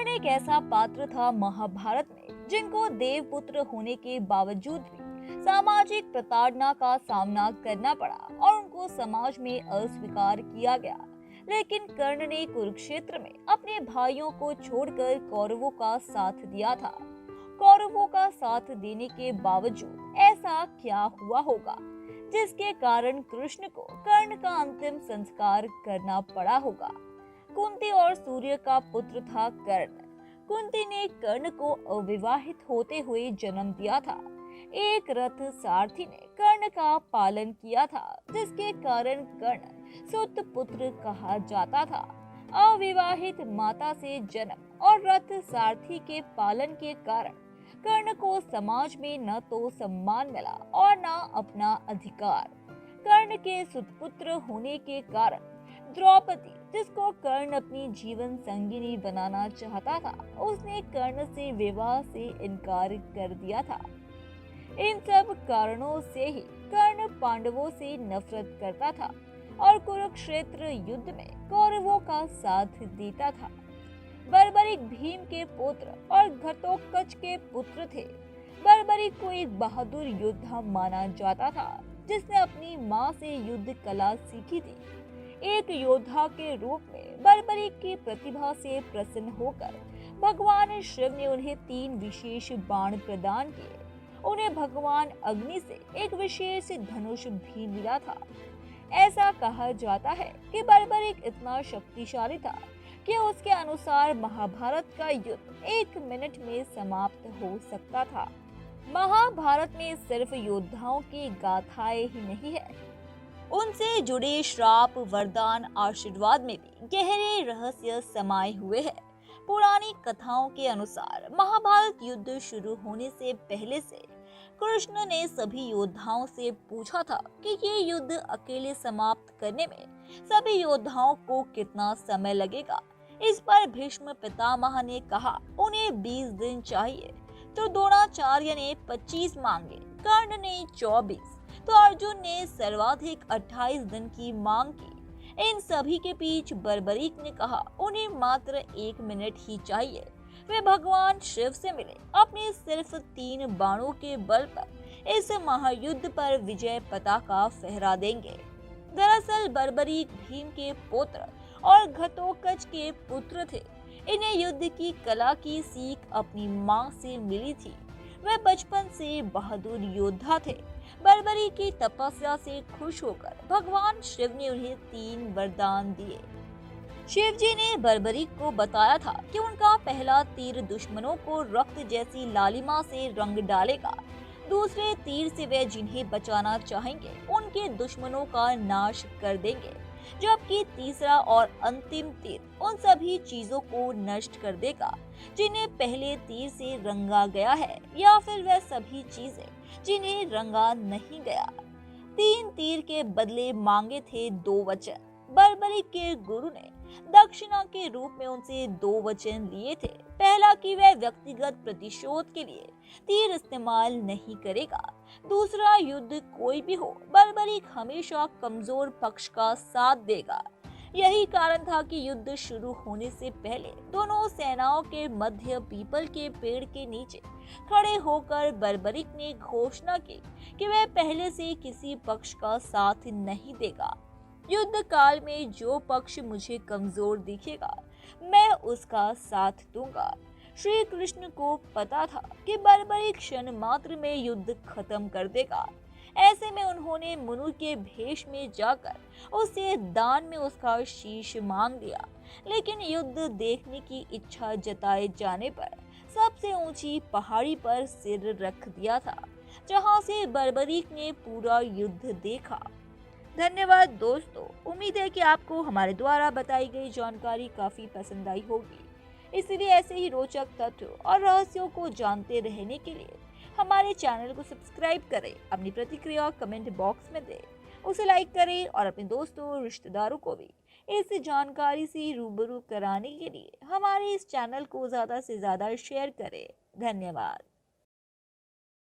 कर्ण एक ऐसा पात्र था महाभारत में जिनको देवपुत्र होने के बावजूद भी सामाजिक प्रताड़ना का सामना करना पड़ा और उनको समाज में अस्वीकार किया गया। लेकिन कर्ण ने कुरुक्षेत्र में अपने भाइयों को छोड़कर कौरवों का साथ दिया था। कौरवों का साथ देने के बावजूद ऐसा क्या हुआ होगा जिसके कारण कृष्ण को कर्ण का अंतिम संस्कार करना पड़ा होगा। कुंती और सूर्य का पुत्र था कर्ण। कुंती ने कर्ण को अविवाहित होते हुए जन्म दिया था। एक रथ सारथी ने कर्ण का पालन किया था, जिसके कारण कर्ण सुत पुत्र कहा जाता था। अविवाहित माता से जन्म और रथ सारथी के पालन के कारण कर्ण को समाज में न तो सम्मान मिला और न अपना अधिकार। कर्ण के सुतपुत्र होने के कारण द्रौपदी, जिसको कर्ण अपनी जीवन संगिनी बनाना चाहता था, उसने कर्ण से विवाह से इनकार कर दिया था। इन सब कारणों से ही कर्ण पांडवों से नफरत करता था और कुरुक्षेत्र युद्ध में कौरवों का साथ देता था। बर्बरिक भीम के पुत्र और घटोत्कच के पुत्र थे। बर्बरिक को एक बहादुर योद्धा माना जाता था, जिसने अपनी मां से युद्ध कला सीखी थी। एक योद्धा के रूप में बर्बरिक की प्रतिभा से प्रसन्न होकर भगवान शिव ने उन्हें 3 विशेष बाण प्रदान किए। उन्हें भगवान अग्नि से एक विशेष धनुष भी मिला था। ऐसा कहा जाता है कि बर्बरिक इतना शक्तिशाली था कि उसके अनुसार महाभारत का युद्ध 1 मिनट में समाप्त हो सकता था। महाभारत में सिर्फ योद्धाओं की गाथाएं ही नहीं है, उनसे जुड़े श्राप, वरदान, आशीर्वाद में भी गहरे रहस्य समाये हुए हैं। पुरानी कथाओं के अनुसार महाभारत युद्ध शुरू होने से पहले से कृष्ण ने सभी योद्धाओं से पूछा था कि ये युद्ध अकेले समाप्त करने में सभी योद्धाओं को कितना समय लगेगा। इस पर भीष्म पितामह ने कहा उन्हें 20 दिन चाहिए, तो द्रोणाचार्य ने 25 मांगे, कर्ण ने 24, तो अर्जुन ने सर्वाधिक 28 दिन की मांग की। इन सभी के बीच बर्बरीक ने कहा उन्हें मात्र 1 मिनट ही चाहिए। वे भगवान शिव से मिले, अपने सिर्फ 3 बाणों के बल पर इस महायुद्ध पर विजय पताका फहरा देंगे। दरअसल बर्बरीक भीम के पुत्र और घटोत्कच के पुत्र थे। इन्हें युद्ध की कला की सीख अपनी मां से मिली थी। वे बचपन से बहादुर योद्धा थे। बर्बरी की तपस्या से खुश होकर भगवान शिव ने उन्हें 3 वरदान दिए। शिव जी ने बर्बरीक को बताया था कि उनका पहला तीर दुश्मनों को रक्त जैसी लालिमा से रंग डालेगा। दूसरे तीर से वे जिन्हें बचाना चाहेंगे उनके दुश्मनों का नाश कर देंगे, जबकि तीसरा और अंतिम तीर उन सभी चीजों को नष्ट कर देगा जिन्हें पहले तीर से रंगा गया है, या फिर वह सभी चीजें जिन्हें रंगा नहीं गया। 3 तीर के बदले मांगे थे 2 वचन। बर्बरीक के गुरु ने दक्षिणा के रूप में उनसे 2 वचन लिए थे। पहला कि वह व्यक्तिगत प्रतिशोध के लिए तीर इस्तेमाल नहीं करेगा। दूसरा, युद्ध कोई भी हो, बर्बरीक हमेशा कमजोर पक्ष का साथ देगा। यही कारण था कि युद्ध शुरू होने से पहले दोनों सेनाओं के मध्य पीपल के पेड़ के नीचे खड़े होकर बर्बरीक ने घोषणा की कि वह पहले से किसी पक्ष का साथ नहीं देगा। युद्ध काल में जो पक्ष मुझे कमजोर दिखेगा, मैं उसका साथ दूंगा। श्री कृष्ण को पता था कि बर्बरीक क्षण मात्र में युद्ध खत्म कर देगा। ऐसे में उन्होंने मनु के भेष में जाकर उसे दान में उसका शीश मांग दिया। लेकिन युद्ध देखने की इच्छा जताए जाने पर सबसे ऊंची पहाड़ी पर सिर रख दिया था, जहां से बर्बरीक ने पूरा युद्ध देखा। धन्यवाद दोस्तों, उम्मीद है कि आपको हमारे द्वारा बताई गई जानकारी काफी पसंद आई होगी। इसलिए ऐसे ही रोचक तथ्यों और रहस्यों को जानते रहने के लिए हमारे चैनल को सब्सक्राइब करें, अपनी प्रतिक्रिया कमेंट बॉक्स में दें, उसे लाइक करें और अपने दोस्तों और रिश्तेदारों को भी इस जानकारी से रूबरू कराने के लिए हमारे इस चैनल को ज़्यादा से ज़्यादा शेयर करें। धन्यवाद।